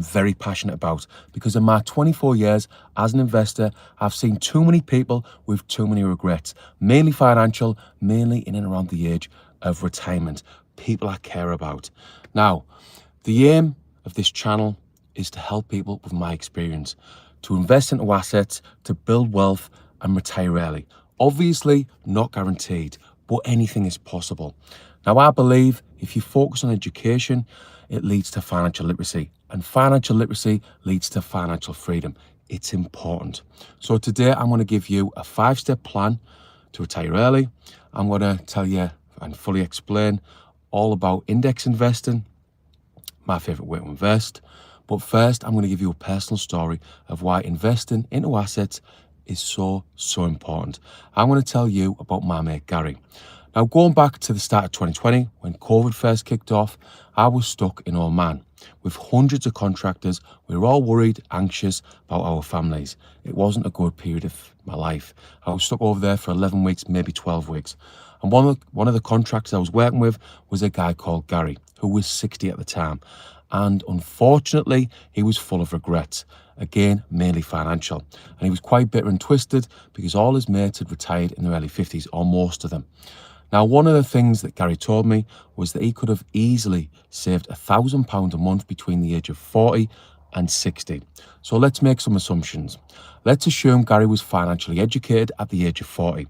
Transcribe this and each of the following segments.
very passionate about, because in my 24 years as an investor, I've seen too many people with too many regrets, mainly financial, mainly in and around the age of retirement, people I care about. Now, the aim of this channel is to help people with my experience, to invest into assets, to build wealth and retire early. Obviously, not guaranteed, but anything is possible. Now, I believe if you focus on education, it leads to financial literacy, and financial literacy leads to financial freedom. It's important. So today I'm going to give you a 5-step plan to retire early. I'm going to tell you and fully explain all about index investing, my favorite way to invest. But first, I'm going to give you a personal story of why investing into assets is so important. I'm going to tell you about my mate Gary. Now, going back to the start of 2020, when COVID first kicked off, I was stuck in Oman with hundreds of contractors. We were all worried, anxious about our families. It wasn't a good period of my life. I was stuck over there for 11 weeks, maybe 12 weeks. And one of the contractors I was working with was a guy called Gary, who was 60 at the time. And unfortunately, he was full of regrets. Again, mainly financial. And he was quite bitter and twisted because all his mates had retired in their early 50s, or most of them. Now, one of the things that Gary told me was that he could have easily saved £1,000 a month between the age of 40 and 60. So let's make some assumptions. Let's assume Gary was financially educated at the age of 40.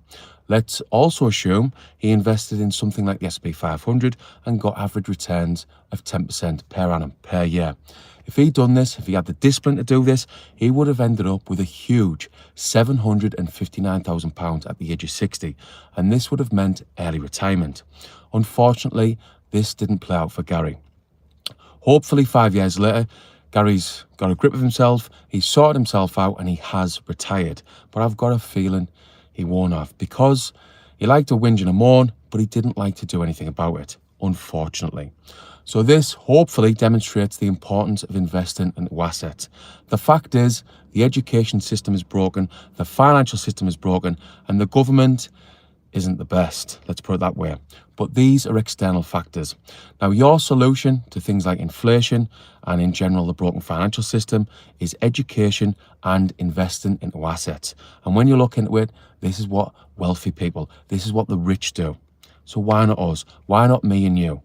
Let's also assume he invested in something like the S&P 500 and got average returns of 10% per annum per year. If he'd done this, if he had the discipline to do this, he would have ended up with a huge £759,000 at the age of 60, and this would have meant early retirement. Unfortunately, this didn't play out for Gary. Hopefully 5 years later, Gary's got a grip of himself, he's sorted himself out and he has retired. But I've got a feeling he won't have, because he liked to whinge and a moan, but he didn't like to do anything about it, unfortunately. So this hopefully demonstrates the importance of investing into assets. The fact is, the education system is broken, the financial system is broken, and the government isn't the best, let's put it that way. But these are external factors. Now, your solution to things like inflation and in general the broken financial system is education and investing into assets. And when you look into it, this is what wealthy people, this is what the rich do. So why not us? Why not me and you?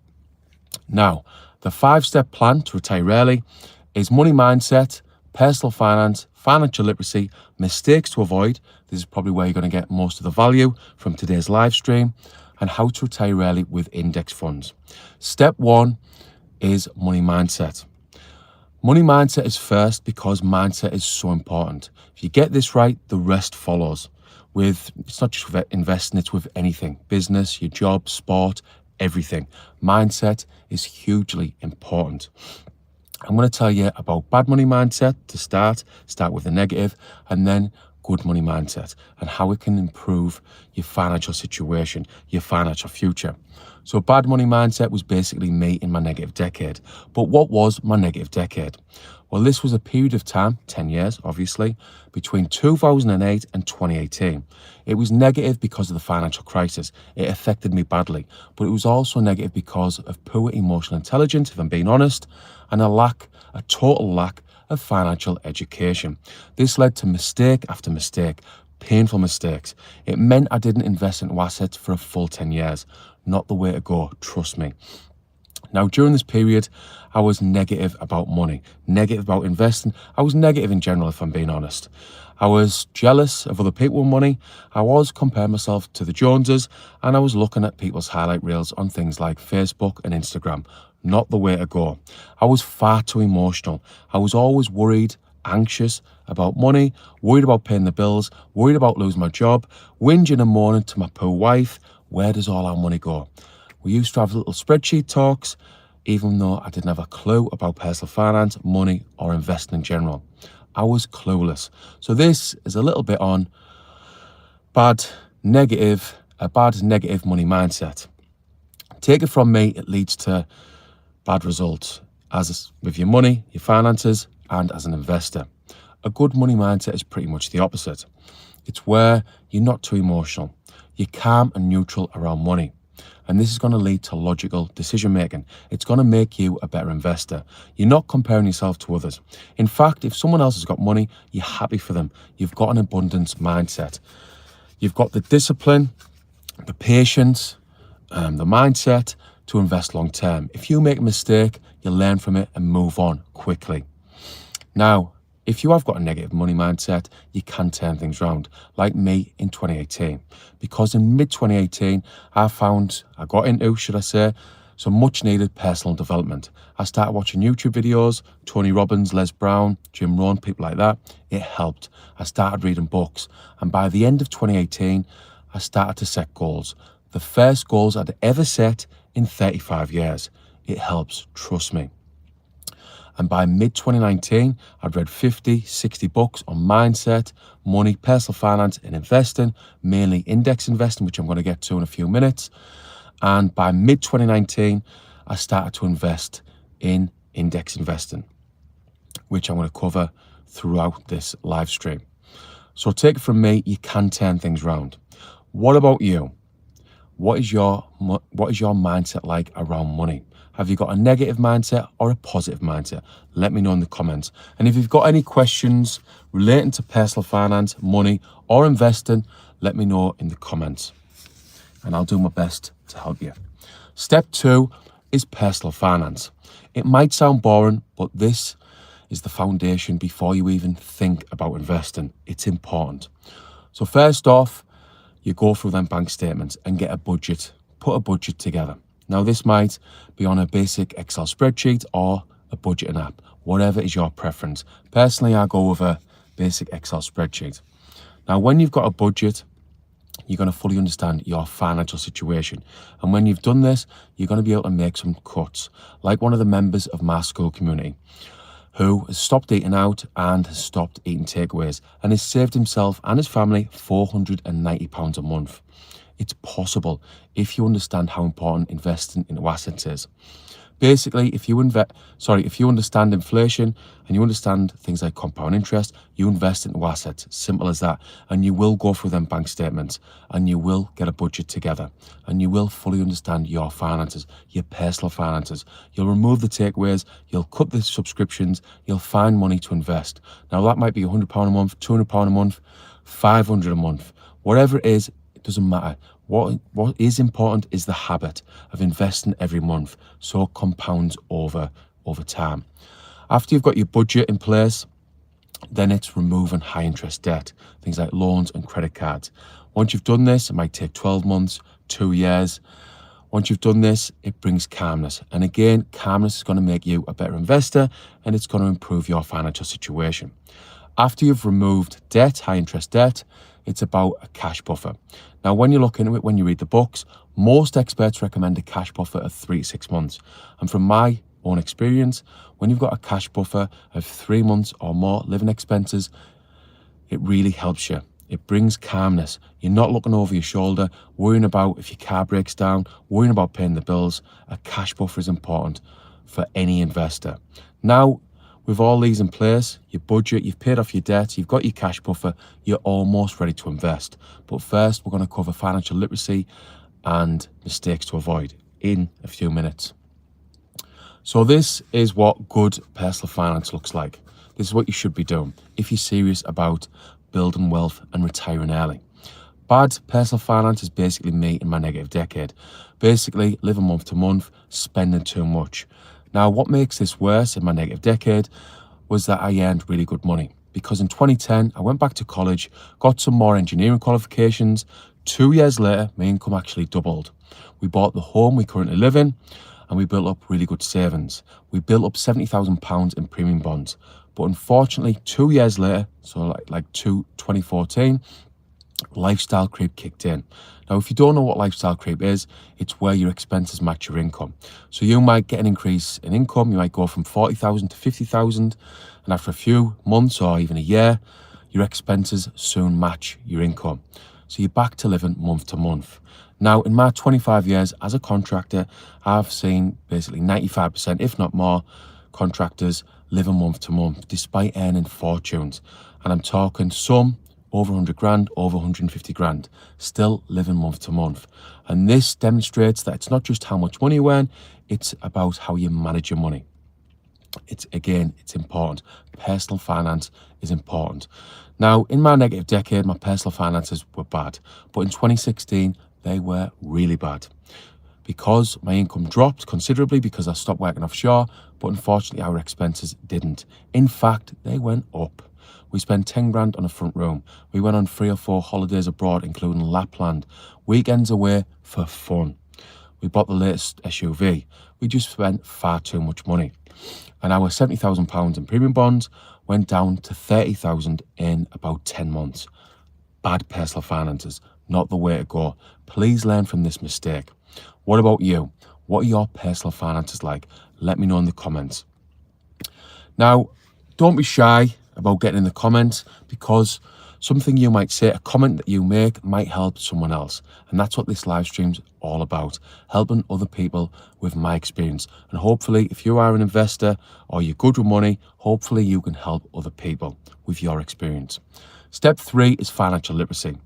Now, the 5-step plan to retire early is money mindset, personal finance, financial literacy, mistakes to avoid. This is probably where you're going to get most of the value from today's live stream, and how to retire early with index funds. Step 1 is money mindset. Money mindset is first because mindset is so important. If you get this right, the rest follows. It's not just with investing, it's with anything. Business, your job, sport, everything. Mindset is hugely important. I'm going to tell you about bad money mindset to start with the negative, and then good money mindset and how it can improve your financial situation, your financial future. So bad money mindset was basically me in my negative decade. But what was my negative decade? Well, this was a period of time, 10 years, obviously, between 2008 and 2018. It was negative because of the financial crisis. It affected me badly, but it was also negative because of poor emotional intelligence, if I'm being honest, and a total lack of financial education. This led to mistake after mistake, painful mistakes. It meant I didn't invest into assets for a full 10 years. Not the way to go, trust me. Now, during this period, I was negative about money, negative about investing. I was negative in general, if I'm being honest. I was jealous of other people with money. I was comparing myself to the Joneses, and I was looking at people's highlight reels on things like Facebook and Instagram. Not the way to go. I was far too emotional. I was always worried, anxious about money, worried about paying the bills, worried about losing my job, whinging and moaning to my poor wife. Where does all our money go? We used to have little spreadsheet talks, even though I didn't have a clue about personal finance, money, or investing in general. I was clueless. So this is a little bit on a bad negative money mindset. Take it from me, it leads to bad results, as with your money, your finances, and as an investor. A good money mindset is pretty much the opposite. It's where you're not too emotional. You're calm and neutral around money. And this is going to lead to logical decision making. It's going to make you a better investor. You're not comparing yourself to others. In fact, if someone else has got money, you're happy for them. You've got an abundance mindset. You've got the discipline, the patience, the mindset to invest long term. If you make a mistake, you learn from it and move on quickly. Now, if you have got a negative money mindset, you can turn things around, like me in 2018. Because in mid-2018, I got into, some much needed personal development. I started watching YouTube videos, Tony Robbins, Les Brown, Jim Rohn, people like that. It helped. I started reading books. And by the end of 2018, I started to set goals. The first goals I'd ever set in 35 years. It helps, trust me. And by mid-2019, I'd read 50, 60 books on mindset, money, personal finance and investing, mainly index investing, which I'm going to get to in a few minutes. And by mid-2019, I started to invest in index investing, which I'm going to cover throughout this live stream. So take it from me, you can turn things around. What about you? What is your mindset like around money? Have you got a negative mindset or a positive mindset? Let me know in the comments. And if you've got any questions relating to personal finance, money, or investing, let me know in the comments. And I'll do my best to help you. Step 2 is personal finance. It might sound boring, but this is the foundation before you even think about investing. It's important. So first off, you go through them bank statements and get a budget. Put a budget together. Now, this might be on a basic Excel spreadsheet or a budgeting app, whatever is your preference. Personally, I go with a basic Excel spreadsheet. Now, when you've got a budget, you're going to fully understand your financial situation. And when you've done this, you're going to be able to make some cuts, like one of the members of my school community who has stopped eating out and has stopped eating takeaways and has saved himself and his family £490 a month. It's possible if you understand how important investing into assets is. Basically, if you understand inflation and you understand things like compound interest, you invest into assets. Simple as that. And you will go through them bank statements and you will get a budget together and you will fully understand your finances, your personal finances. You'll remove the takeaways, you'll cut the subscriptions, you'll find money to invest. Now, that might be £100 a month, £200 a month, £500 a month, whatever it is. Doesn't matter. What is important is the habit of investing every month, so it compounds over time. After you've got your budget in place, then it's removing high interest debt, things like loans and credit cards. Once you've done this, it might take 12 months, 2 years. Once you've done this, it brings calmness. And again, calmness is going to make you a better investor and it's going to improve your financial situation. After you've removed debt, high interest debt, it's about a cash buffer. Now, when you look into it, when you read the books, most experts recommend a cash buffer of 3 to 6 months. And from my own experience, when you've got a cash buffer of 3 months or more living expenses, it really helps you. It brings calmness. You're not looking over your shoulder, worrying about if your car breaks down, worrying about paying the bills. A cash buffer is important for any investor. Now, with all these in place, your budget, you've paid off your debt, you've got your cash buffer, you're almost ready to invest. But first, we're going to cover financial literacy and mistakes to avoid in a few minutes. So this is what good personal finance looks like. This is what you should be doing if you're serious about building wealth and retiring early. Bad personal finance is basically me in my negative decade. Basically, living month to month, spending too much. Now, what makes this worse in my negative decade was that I earned really good money. Because in 2010, I went back to college, got some more engineering qualifications. 2 years later, my income actually doubled. We bought the home we currently live in, and we built up really good savings. We built up £70,000 in premium bonds. But unfortunately, 2 years later, so like 2014, lifestyle creep kicked in. Now, if you don't know what lifestyle creep is, it's where your expenses match your income. So you might get an increase in income. You might go from 40,000 to 50,000. And after a few months or even a year, your expenses soon match your income. So you're back to living month to month. Now, in my 25 years as a contractor, I've seen basically 95%, if not more, contractors living month to month, despite earning fortunes. And I'm talking some over 100 grand, over 150 grand, still living month to month. And this demonstrates that it's not just how much money you earn, it's about how you manage your money. It's important. Personal finance is important. Now, in my negative decade, my personal finances were bad, but in 2016, they were really bad because my income dropped considerably because I stopped working offshore, but unfortunately our expenses didn't. In fact, they went up. We spent 10 grand on a front room. We went on 3 or 4 holidays abroad, including Lapland, weekends away for fun. We bought the latest SUV. We just spent far too much money. And our £70,000 in premium bonds went down to 30,000 in about 10 months. Bad personal finances, not the way to go. Please learn from this mistake. What about you? What are your personal finances like? Let me know in the comments. Now, don't be shy about getting in the comments, because something you might say, a comment that you make, might help someone else. And that's what this live stream's all about, helping other people with my experience. And hopefully, if you are an investor or you're good with money, hopefully you can help other people with your experience. Step 3 is financial literacy.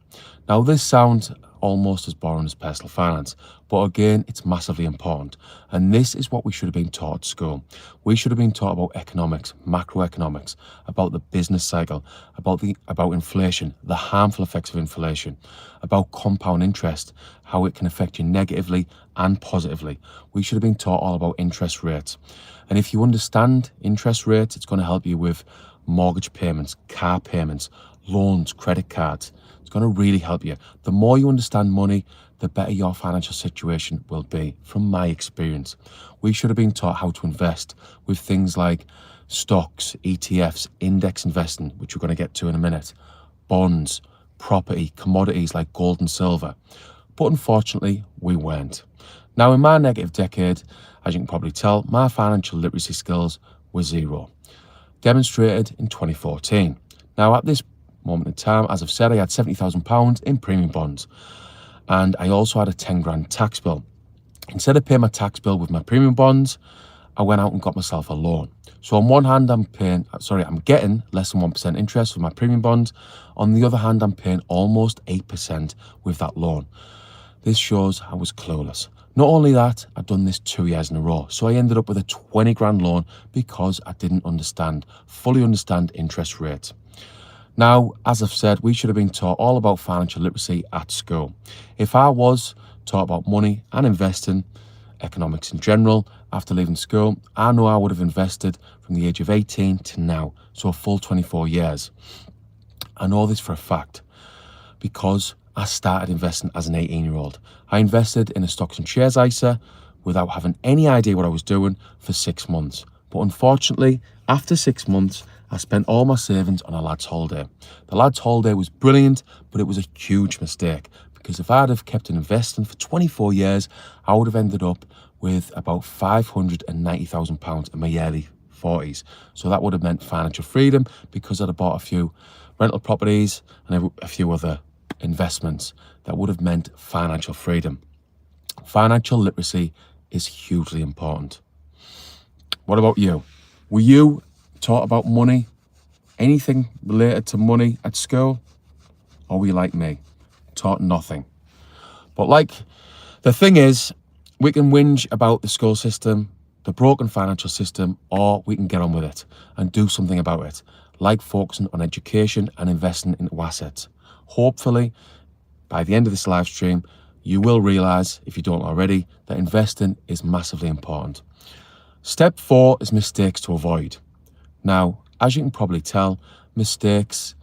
Now, this sounds almost as boring as personal finance, but again, it's massively important. And this is what we should have been taught at school. We should have been taught about economics, macroeconomics, about the business cycle, about inflation, the harmful effects of inflation, about compound interest, how it can affect you negatively and positively. We should have been taught all about interest rates. And if you understand interest rates, it's going to help you with mortgage payments, car payments, loans, credit cards. It's going to really help you. The more you understand money, the better your financial situation will be, from my experience. We should have been taught how to invest with things like stocks, ETFs, index investing, which we're going to get to in a minute, bonds, property, commodities like gold and silver. But unfortunately, we weren't. Now, in my negative decade, as you can probably tell, my financial literacy skills were zero, demonstrated in 2014. Now, at this moment in time, as I've said, I had £70,000 in premium bonds, and I also had a 10 grand tax bill. Instead of paying my tax bill with my premium bonds, I went out and got myself a loan. So on one hand, I'm getting less than 1% interest with my premium bonds. On the other hand, I'm paying almost 8% with that loan. This shows I was clueless. Not only that, I'd done this 2 years in a row. So I ended up with a 20 grand loan because I didn't fully understand interest rates. Now, as I've said, we should have been taught all about financial literacy at school. If I was taught about money and investing, economics in general, after leaving school, I know I would have invested from the age of 18 to now, so a full 24 years. I know this for a fact because I started investing as an 18-year-old. I invested in a stocks and shares ISA without having any idea what I was doing for 6 months. But unfortunately, after 6 months, I spent all my savings on a lad's holiday. The lad's holiday was brilliant, but it was a huge mistake, because if I'd have kept investing for 24 years, I would have ended up with about £590,000 in my early 40s. So that would have meant financial freedom, because I'd have bought a few rental properties and a few other investments. That would have meant financial freedom. Financial literacy is hugely important. What about you? Were you taught about money, anything related to money at school? Or were you like me, taught nothing? But the thing is, we can whinge about the school system, the broken financial system, or we can get on with it and do something about it, like focusing on education and investing into assets. Hopefully, by the end of this live stream, you will realize, if you don't already, that investing is massively important. Step 4 is mistakes to avoid. Now, as you can probably tell, mistakes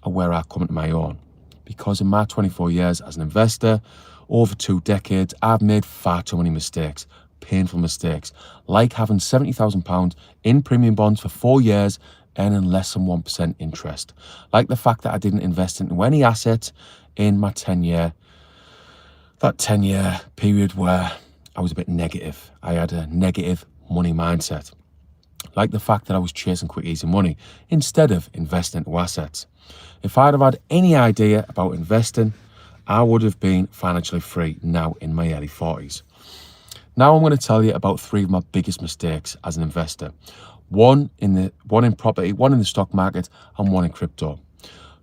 are where I come into my own, because in my 24 years as an investor, over 2 decades, I've made far too many mistakes, painful mistakes, like having £70,000 in premium bonds for 4 years, earning less than 1% interest, like the fact that I didn't invest into any assets in my 10-year period where I was a bit negative. I had a negative money mindset. Like the fact that I was chasing quick, easy money instead of investing into assets. If I'd have had any idea about investing, I would have been financially free now in my early 40s. Now I'm going to tell you about 3 of my biggest mistakes as an investor. One in property, one in the stock market, and one in crypto.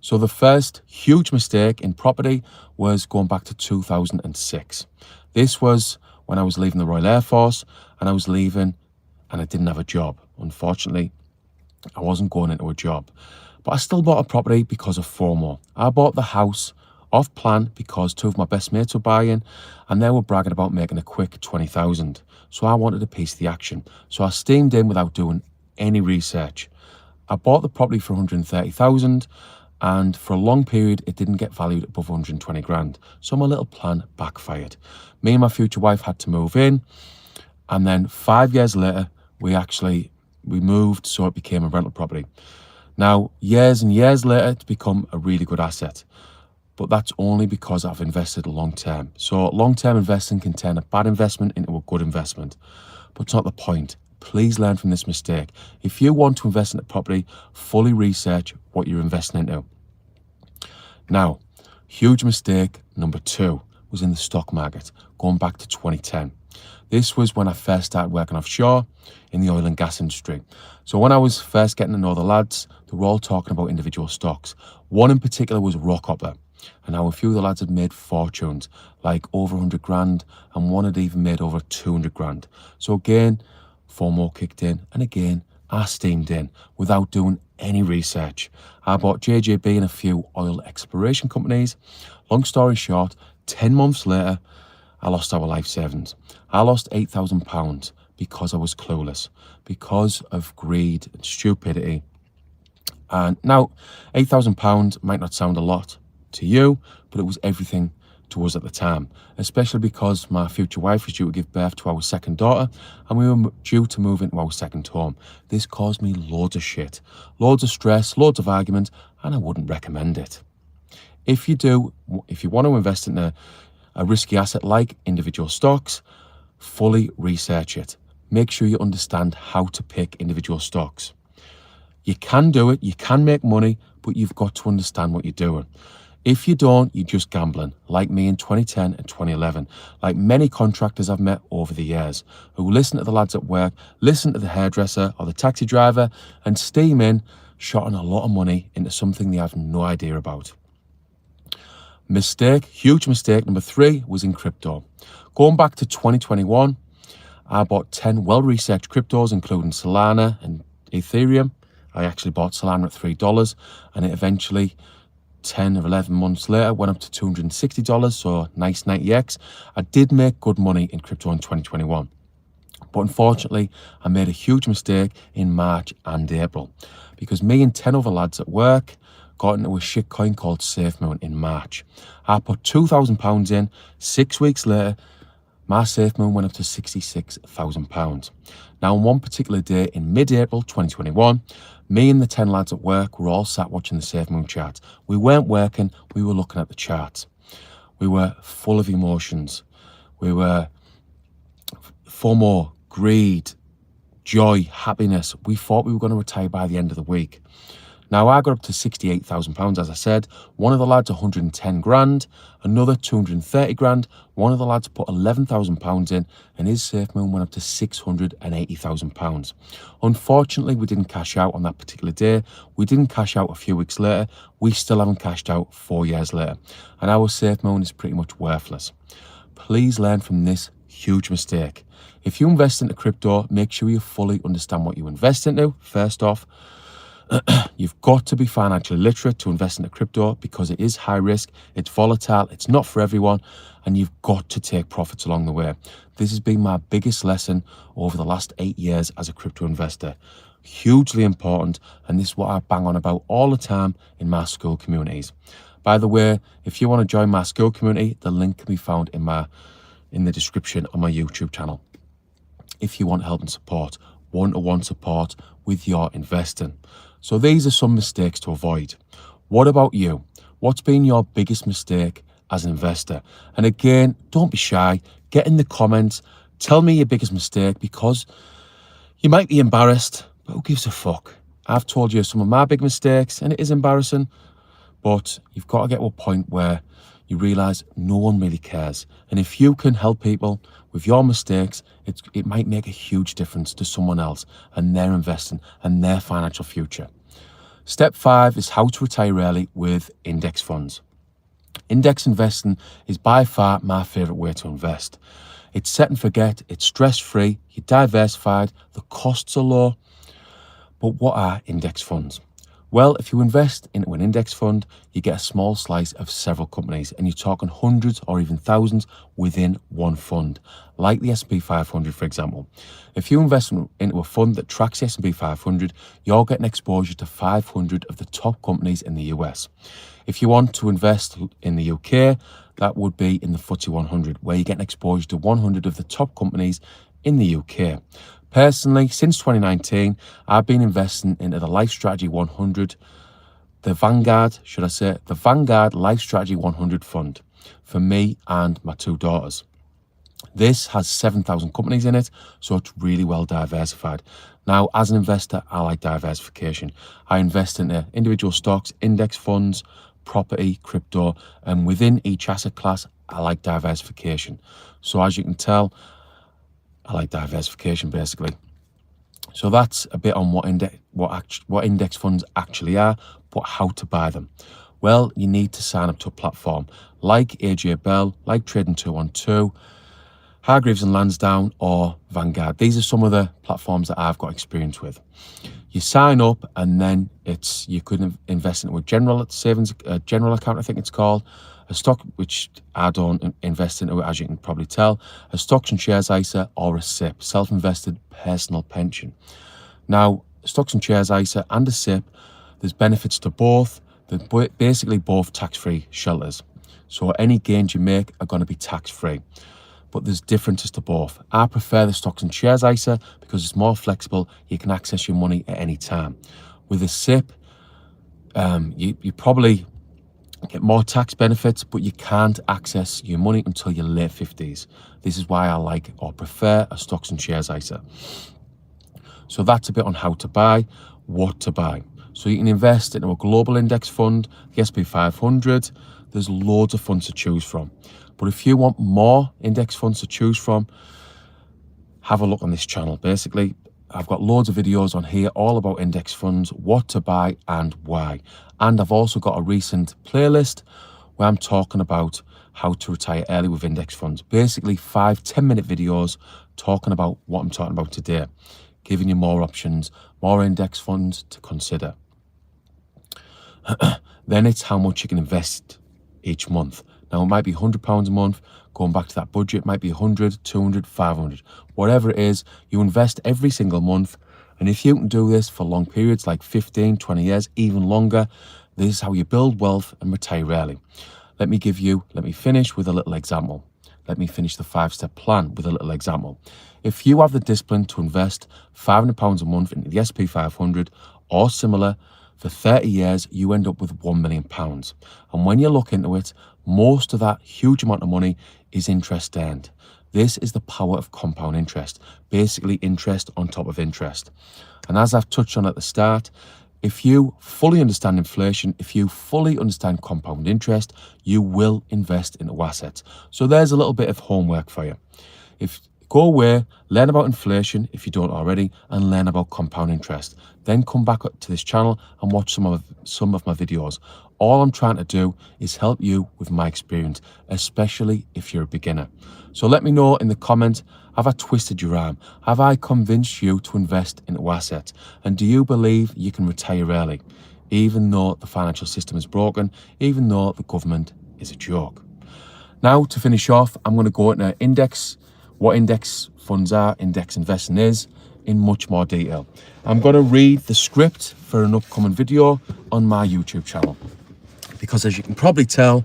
So the first huge mistake in property was going back to 2006. This was when I was leaving the Royal Air Force, and I was leaving and I didn't have a job. Unfortunately, I wasn't going into a job. But I still bought a property because of FOMO. I bought the house off plan because two of my best mates were buying and they were bragging about making a quick 20,000. So I wanted a piece of the action. So I steamed in without doing any research. I bought the property for 130,000 and for a long period it didn't get valued above 120 grand. So my little plan backfired. Me and my future wife had to move in, and then 5 years later we moved, so it became a rental property. Now, years and years later, it's become a really good asset. But that's only because I've invested long term. So long-term investing can turn a bad investment into a good investment. But it's not the point. Please learn from this mistake. If you want to invest in a property, fully research what you're investing into. Now, huge mistake number 2 was in the stock market, going back to 2010. This was when I first started working offshore in the oil and gas industry. So when I was first getting to know the lads, they were all talking about individual stocks. One in particular was Rockhopper. And now a few of the lads had made fortunes, like over 100 grand, and one had even made over 200 grand. So again, FOMO kicked in, and again, I steamed in without doing any research. I bought JJB and a few oil exploration companies. Long story short, 10 months later, I lost our life savings. I lost £8,000 because I was clueless, because of greed and stupidity. And now, £8,000 might not sound a lot to you, but it was everything to us at the time, especially because my future wife was due to give birth to our second daughter and we were due to move into our second home. This caused me loads of shit, loads of stress, loads of argument, and I wouldn't recommend it. If you want to invest in a risky asset like individual stocks, fully research it. Make sure you understand how to pick individual stocks. You can do it, you can make money, but you've got to understand what you're doing. If you don't, you're just gambling, like me in 2010 and 2011, like many contractors I've met over the years, who listen to the lads at work, listen to the hairdresser or the taxi driver, and steam in, shotting a lot of money into something they have no idea about. Huge mistake number 3 was in crypto. Going back to 2021, I bought 10 well-researched cryptos, including Solana and Ethereum. I actually bought Solana at $3, and it eventually, 10 or 11 months later, went up to $260, so nice 90x. I did make good money in crypto in 2021. But unfortunately, I made a huge mistake in March and April, because me and 10 other lads at work got into a shitcoin called SafeMoon in March. I put £2,000 in. 6 weeks later, my SafeMoon went up to £66,000. Now, on one particular day in mid-April 2021, me and the 10 lads at work were all sat watching the SafeMoon chart. We weren't working, we were looking at the chart. We were full of emotions. We were FOMO, greed, joy, happiness. We thought we were going to retire by the end of the week. Now, I got up to £68,000, as I said. One of the lads, 110 grand, another 230 grand. One of the lads put £11,000 in, and his SafeMoon went up to £680,000. Unfortunately, we didn't cash out on that particular day. We didn't cash out a few weeks later. We still haven't cashed out 4 years later. And our SafeMoon is pretty much worthless. Please learn from this huge mistake. If you invest into crypto, make sure you fully understand what you invest into, first off. You've got to be financially literate to invest into crypto, because it is high risk, it's volatile, it's not for everyone, and you've got to take profits along the way. This has been my biggest lesson over the last 8 years as a crypto investor. Hugely important, and this is what I bang on about all the time in my school communities. By the way, if you want to join my school community, the link can be found in the description on my YouTube channel. If you want help and support, one-to-one support with your investing. So these are some mistakes to avoid. What about you? What's been your biggest mistake as an investor? And again, don't be shy. Get in the comments. Tell me your biggest mistake, because you might be embarrassed, but who gives a fuck? I've told you some of my big mistakes, and it is embarrassing, but you've got to get to a point where you realise no one really cares. And if you can help people with your mistakes, it might make a huge difference to someone else and their investing and their financial future. Step 5 is how to retire early with index funds. Index investing is by far my favourite way to invest. It's set and forget, it's stress-free, you're diversified, the costs are low. But what are index funds? Well, if you invest into an index fund, you get a small slice of several companies, and you're talking hundreds or even thousands within one fund, like the S&P 500, for example. If you invest into a fund that tracks the S&P 500, you're getting exposure to 500 of the top companies in the US. If you want to invest in the UK, that would be in the FTSE 100, where you're getting exposure to 100 of the top companies in the UK. Personally, since 2019, I've been investing into the Life Strategy 100, the Vanguard Life Strategy 100 fund for me and my two daughters. This has 7,000 companies in it, so it's really well diversified. Now, as an investor, I like diversification. I invest into individual stocks, index funds, property, crypto, and within each asset class, I like diversification. So as you can tell, I like diversification basically. So that's a bit on what index funds actually are, but how to buy them. Well, you need to sign up to a platform like AJ Bell, like Trading 212, Hargreaves and Lansdowne, or Vanguard. These are some of the platforms that I've got experience with. You sign up, and then you could invest into a general account, I think it's called, a stock, which I don't invest into, as you can probably tell, a stocks and shares ISA, or a SIP, self-invested personal pension. Now, stocks and shares ISA and a SIP, there's benefits to both. They're basically both tax-free shelters. So any gains you make are going to be tax-free. But there's differences to both. I prefer the stocks and shares ISA because it's more flexible. You can access your money at any time. With a SIP, you probably get more tax benefits, but you can't access your money until your late 50s. This is why I like or prefer a stocks and shares ISA. So that's a bit on how to buy, what to buy. So you can invest into a global index fund, the S&P 500. There's loads of funds to choose from. But if you want more index funds to choose from, have a look on this channel. Basically, I've got loads of videos on here all about index funds, what to buy and why. And I've also got a recent playlist where I'm talking about how to retire early with index funds. Basically 5-10-minute videos talking about what I'm talking about today, giving you more options, more index funds to consider. Then it's how much you can invest each month. Now, it might be £100 a month. Going back to that budget, it might be 100, 200, 500. Whatever it is, you invest every single month. And if you can do this for long periods, like 15, 20 years, even longer, this is how you build wealth and retire early. Let me finish with a little example. Let me finish the 5-step plan with a little example. If you have the discipline to invest £500 a month into the S&P 500 or similar, for 30 years, you end up with £1 million. And when you look into it, most of that huge amount of money is interest earned. This is the power of compound interest, basically interest on top of interest. And as I've touched on at the start, if you fully understand inflation, if you fully understand compound interest, you will invest into assets. So there's a little bit of homework for you. Go away, learn about inflation if you don't already, and learn about compound interest. Then come back to this channel and watch some of my videos. All I'm trying to do is help you with my experience, especially if you're a beginner. So let me know in the comments, have I twisted your arm? Have I convinced you to invest into assets? And do you believe you can retire early, even though the financial system is broken, even though the government is a joke? Now, to finish off, I'm going to go into what index funds are, index investing is, in much more detail. I'm going to read the script for an upcoming video on my YouTube channel. Because as you can probably tell,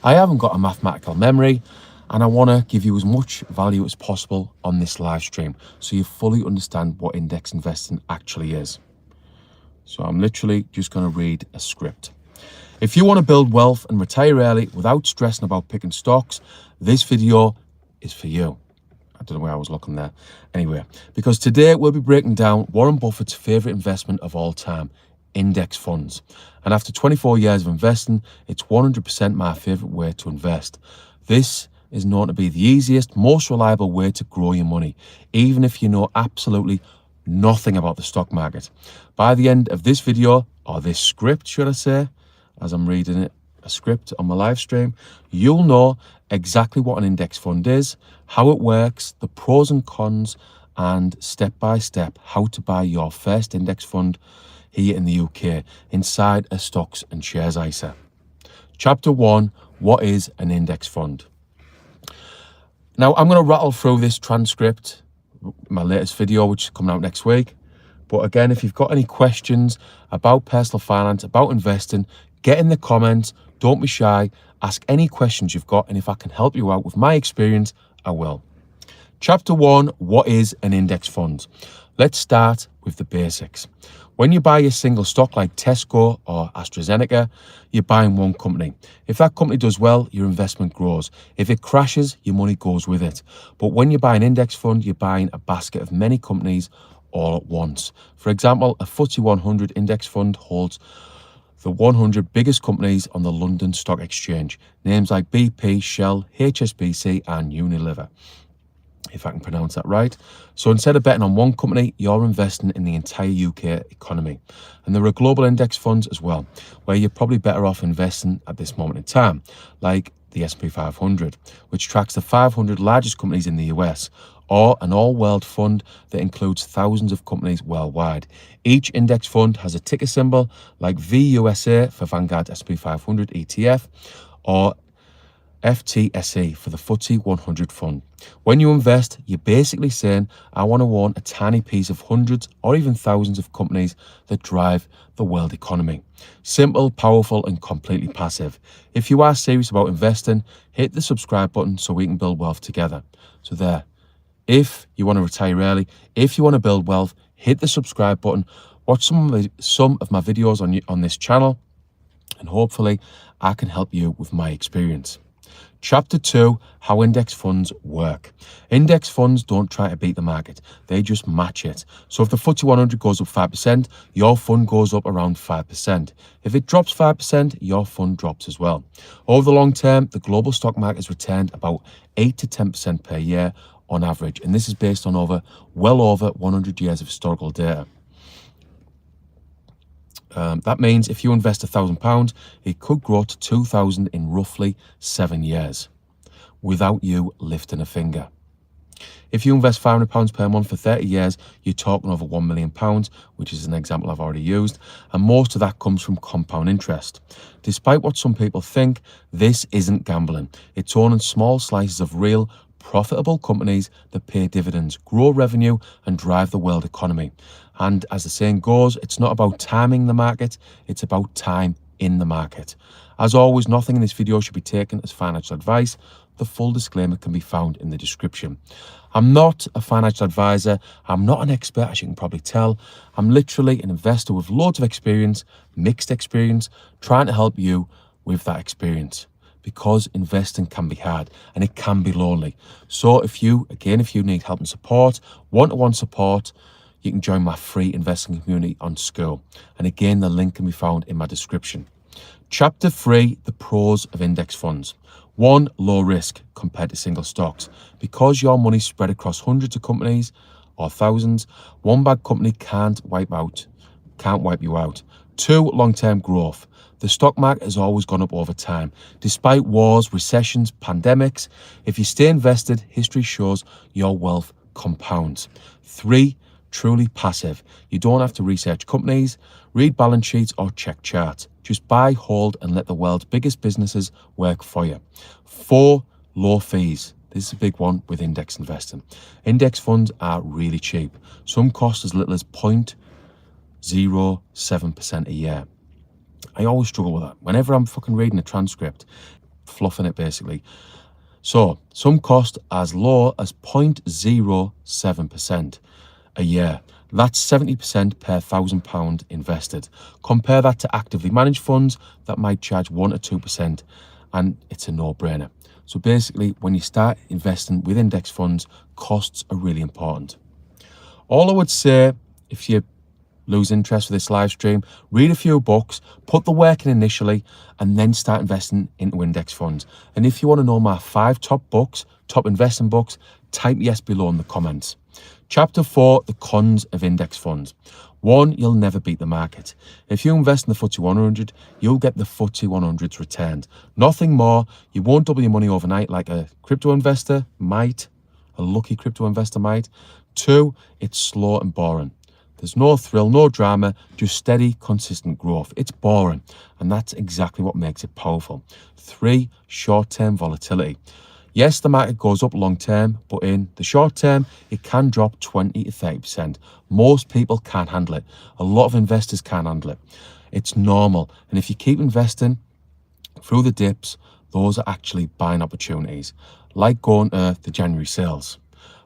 I haven't got a mathematical memory, and I want to give you as much value as possible on this live stream so you fully understand what index investing actually is. So I'm literally just going to read a script. If you want to build wealth and retire early without stressing about picking stocks, this video is for you. I don't know where I was looking there. Anyway, because today we'll be breaking down Warren Buffett's favorite investment of all time, index funds. And after 24 years of investing, it's 100% my favorite way to invest. This is known to be the easiest, most reliable way to grow your money, even if you know absolutely nothing about the stock market. By the end of this video, or this script, should I say, as I'm reading it, a script on my live stream, you'll know exactly what an index fund is, how it works, the pros and cons, and step by step how to buy your first index fund here in the UK inside a stocks and shares ISA. Chapter 1, what is an index fund? Now, I'm going to rattle through this transcript, my latest video, which is coming out next week. But again, if you've got any questions about personal finance, about investing, get in the comments. Don't be shy. Ask any questions you've got. And if I can help you out with my experience, I will. Chapter 1, what is an index fund? Let's start with the basics. When you buy a single stock like Tesco or AstraZeneca, you're buying one company. If that company does well, your investment grows. If it crashes, your money goes with it. But when you buy an index fund, you're buying a basket of many companies all at once. For example, a FTSE 100 index fund holds the 100 biggest companies on the London Stock Exchange. Names like BP, Shell, HSBC and Unilever, if I can pronounce that right. So instead of betting on one company, you're investing in the entire UK economy. And there are global index funds as well, where you're probably better off investing at this moment in time, like the S&P 500, which tracks the 500 largest companies in the US, or an all-world fund that includes thousands of companies worldwide. Each index fund has a ticker symbol like VUSA for Vanguard S&P 500 ETF, or FTSE for the FTSE 100 fund. When you invest, you're basically saying, I want to own a tiny piece of hundreds or even thousands of companies that drive the world economy. Simple, powerful, and completely passive. If you are serious about investing, hit the subscribe button so we can build wealth together. So there. If you want to retire early, if you want to build wealth, hit the subscribe button. Watch some of my videos on this channel, and hopefully I can help you with my experience. Chapter 2, how index funds work. Index funds don't try to beat the market, they just match it. So if the FTSE 100 goes up 5%, your fund goes up around 5%. If it drops 5%, your fund drops as well. Over the long term, the global stock market has returned about 8 to 10% per year on average, and this is based on well over 100 years of historical data. That means if you invest £1,000, it could grow to 2,000 in roughly 7 years without you lifting a finger. If you invest £500 per month for 30 years, you're talking over £1 million, which is an example I've already used, and most of that comes from compound interest. Despite what some people think, this isn't gambling. It's owning small slices of real, profitable companies that pay dividends, grow revenue, and drive the world economy. And as the saying goes, it's not about timing the market, it's about time in the market. As always, nothing in this video should be taken as financial advice. The full disclaimer can be found in the description. I'm not a financial advisor. I'm not an expert, as you can probably tell. I'm literally an investor with loads of experience, mixed experience, trying to help you with that experience. Because investing can be hard and it can be lonely. So if you need help and support, one-to-one support, you can join my free investing community on School. And again, the link can be found in my description. Chapter 3, the pros of index funds. 1, low risk compared to single stocks. Because your money's spread across hundreds of companies or thousands, one bad company can't wipe you out. 2, long-term growth. The stock market has always gone up over time. Despite wars, recessions, pandemics, if you stay invested, history shows your wealth compounds. 3, truly passive. You don't have to research companies, read balance sheets or check charts. Just buy, hold and let the world's biggest businesses work for you. 4, low fees. This is a big one with index investing. Index funds are really cheap. Some cost as little as 0.07% a year. I always struggle with that. Whenever I'm fucking reading a transcript, fluffing it basically. So some cost as low as 0.07% a year. That's 70% per £1,000 invested. Compare that to actively managed funds that might charge 1 or 2%, and it's a no-brainer. So basically, when you start investing with index funds, costs are really important. All I would say, if you lose interest with this live stream, read a few books, put the work in initially, and then start investing into index funds. And if you want to know my 5 top investing books, type yes below in the comments. Chapter 4, the cons of index funds. 1, you'll never beat the market. If you invest in the FTSE 100, you'll get the FTSE 100's returned. Nothing more. You won't double your money overnight like a crypto investor might, a lucky crypto investor might. 2, it's slow and boring. There's no thrill, no drama, just steady, consistent growth. It's boring, and that's exactly what makes it powerful. 3, short-term volatility. Yes, the market goes up long term, but in the short term, it can drop 20 to 30%. Most people can't handle it. A lot of investors can't handle it. It's normal. And if you keep investing through the dips, those are actually buying opportunities, like going to the January sales.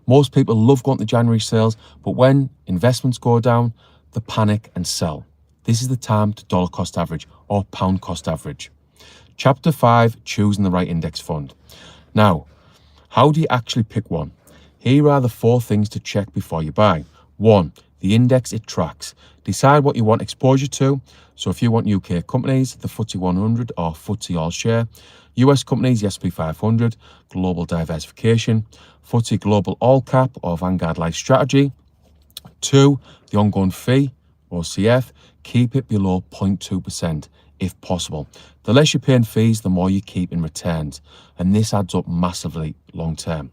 Most people love going to January sales, but when investments go down, they panic and sell. This is the time to dollar cost average or pound cost average. Chapter 5, choosing the right index fund. Now, how do you actually pick one? Here are the 4 things to check before you buy. 1, the index it tracks. Decide what you want exposure to. So if you want UK companies, the FTSE 100 or FTSE All Share. US companies, the S&P 500, global diversification. FTSE Global All Cap or Vanguard Life Strategy. 2, the ongoing fee, OCF. Keep it below 0.2%. if possible. The less you pay in fees, the more you keep in returns, and this adds up massively long term.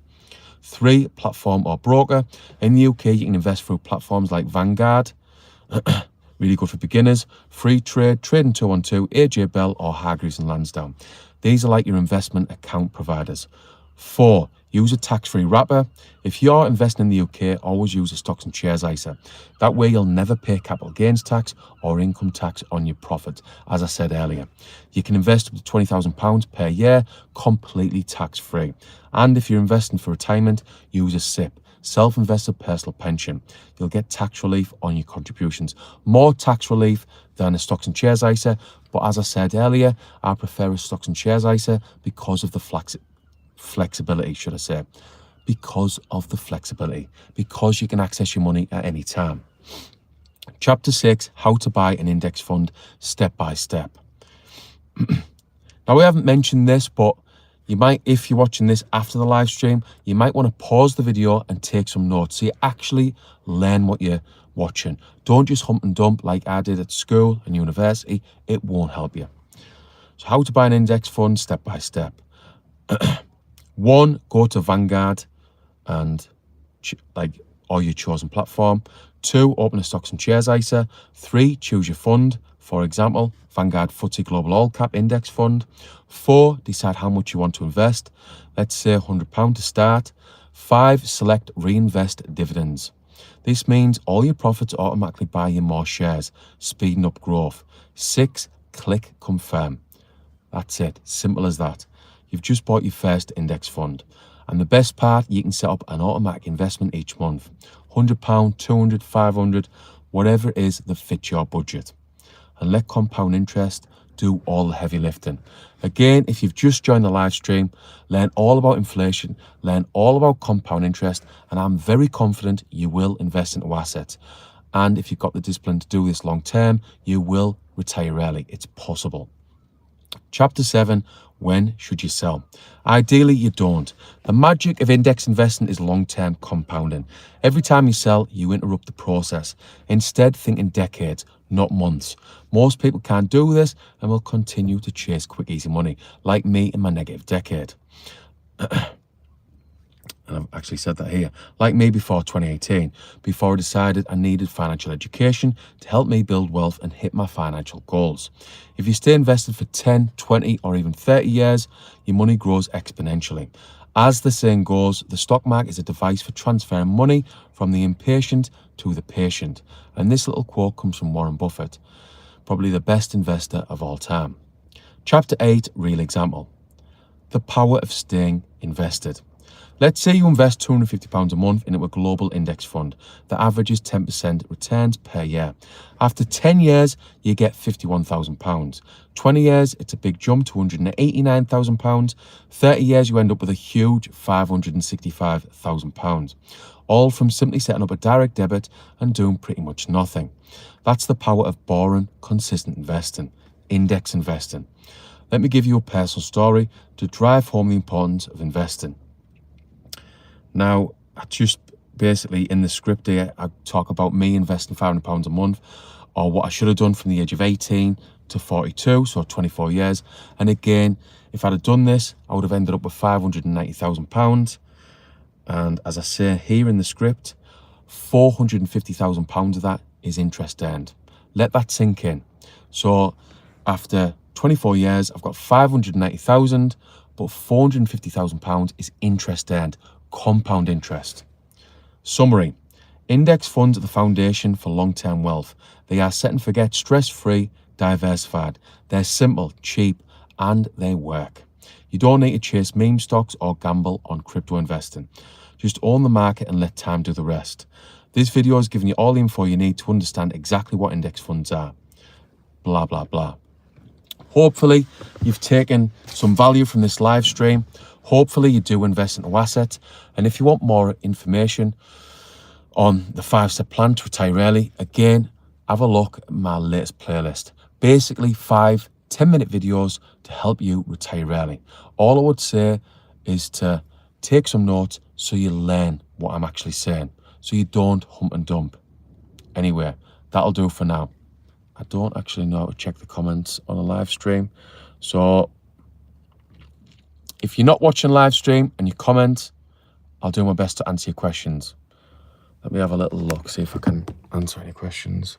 3, platform or broker. In the UK, you can invest through platforms like Vanguard, really good for beginners, Free Trade, Trading 212, AJ Bell or Hargreaves and Lansdown. These are like your investment account providers. 4, use a tax-free wrapper. If you're investing in the UK, always use a stocks and shares ISA. That way you'll never pay capital gains tax or income tax on your profits, as I said earlier. You can invest up to £20,000 per year, completely tax-free. And if you're investing for retirement, use a SIP, self-invested personal pension. You'll get tax relief on your contributions. More tax relief than a stocks and shares ISA, but as I said earlier, I prefer a stocks and shares ISA because of the flexibility, should I say, because of the flexibility, because you can access your money at any time. Chapter 6, how to buy an index fund step by step. Now, we haven't mentioned this, but you might, if you're watching this after the live stream, you might want to pause the video and take some notes so you actually learn what you're watching. Don't just hump and dump like I did at school and university. It won't help you. So how to buy an index fund step by step. 1, go to Vanguard and or your chosen platform. 2, open a stocks and shares ISA. 3, choose your fund. For example, Vanguard FTSE Global All Cap Index Fund. 4, decide how much you want to invest. Let's say £100 to start. 5, select reinvest dividends. This means all your profits automatically buy you more shares, speeding up growth. 6, click confirm. That's it, simple as that. You've just bought your first index fund. And the best part, you can set up an automatic investment each month. £100, 200, 500, whatever it is that fits your budget. And let compound interest do all the heavy lifting. Again, if you've just joined the live stream, learn all about inflation, learn all about compound interest, and I'm very confident you will invest into assets. And if you've got the discipline to do this long term, you will retire early. It's possible. Chapter 7, when should you sell? Ideally, you don't. The magic of index investing is long-term compounding. Every time you sell, you interrupt the process. Instead, think in decades, not months. Most people can't do this and will continue to chase quick, easy money, like me in my negative decade. And I've actually said that here, like me before 2018, before I decided I needed financial education to help me build wealth and hit my financial goals. If you stay invested for 10, 20, or even 30 years, your money grows exponentially. As the saying goes, the stock market is a device for transferring money from the impatient to the patient. And this little quote comes from Warren Buffett, probably the best investor of all time. Chapter 8, real example. The power of staying invested. Let's say you invest £250 a month into a global index fund that averages 10% returns per year. After 10 years, you get £51,000. 20 years, it's a big jump to £189,000. 30 years, you end up with a huge £565,000. All from simply setting up a direct debit and doing pretty much nothing. That's the power of boring, consistent investing, index investing. Let me give you a personal story to drive home the importance of investing. Now, I just basically in the script here, I talk about me investing £500 a month, or what I should have done from the age of 18 to 42, so 24 years. And again, if I'd have done this, I would have ended up with £590,000. And as I say here in the script, £450,000 of that is interest earned. Let that sink in. So after 24 years, I've got 590,000, but £450,000 is interest earned, compound interest. Summary: index funds are the foundation for long-term wealth. They are set and forget, stress-free, diversified. They're simple, cheap, and they work. You don't need to chase meme stocks or gamble on crypto investing. Just own the market and let time do the rest. This video has given you all the info you need to understand exactly what index funds are. Blah, blah, blah. Hopefully, you've taken some value from this live stream. Hopefully, you do invest into assets. And if you want more information on the 5-step plan to retire early, again, have a look at my latest playlist. Basically, 5 10-minute videos to help you retire early. All I would say is to take some notes so you learn what I'm actually saying, so you don't hump and dump. Anyway, that'll do for now. I don't actually know how to check the comments on a live stream. So if you're not watching live stream and you comment, I'll do my best to answer your questions. Let me have a little look, see if I can answer any questions.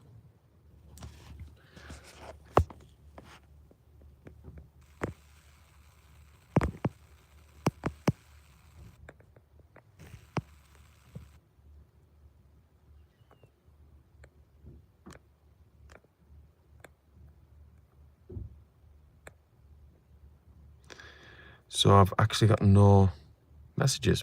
So I've actually got no messages.